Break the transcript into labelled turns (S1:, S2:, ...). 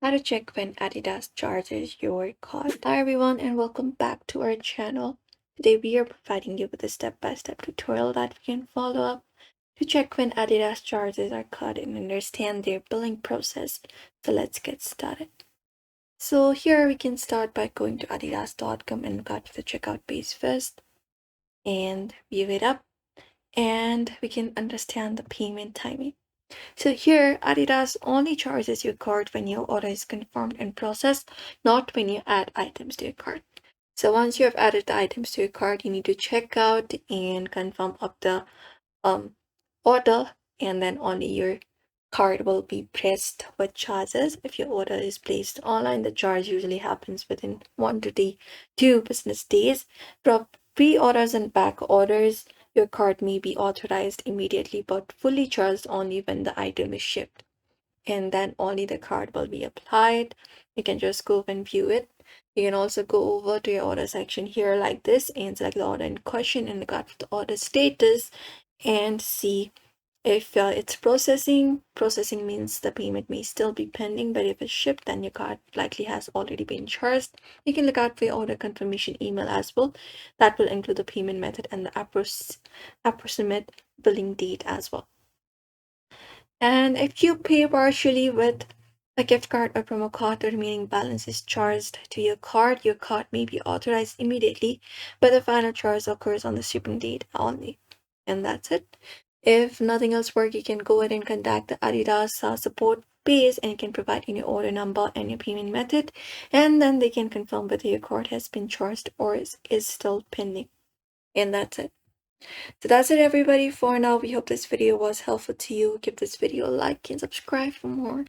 S1: How to check when Adidas charges your card. Hi everyone and welcome back to our channel. Today we are providing you with a step-by-step tutorial that we can follow up to check when Adidas charges our card and understand their billing process. So let's get started. So here we can start by going to adidas.com and go to the checkout page first and view it up, and we can understand the payment timing. So here, Adidas only charges your card when your order is confirmed and processed, not when you add items to your cart. So once you have added the items to your cart, you need to check out and confirm of the um order, and then only your card will be pressed with charges. If your order is placed online, the charge usually happens within 1 to 2 business days. For pre-orders and back orders, your card may be authorized immediately but fully charged only when the item is shipped. And then only the card will be applied. You can just go and view it. You can also go over to your order section here like this and select the order in question and look at the order status and see if it's processing means the payment may still be pending, but if it's shipped, then your card likely has already been charged. You can look out for your order confirmation email as well. That will include the payment method and the approximate billing date as well. And if you pay partially with a gift card or promo card, the remaining balance is charged to your card. Your card may be authorized immediately, but the final charge occurs on the shipping date only. And that's it. If nothing else works, you can go ahead and contact the Adidas support page, and you can provide in your order number and your payment method, and then they can confirm whether your card has been charged or is still pending. And that's it. So that's it everybody for now. We hope this video was helpful to you. Give this video a like and subscribe for more.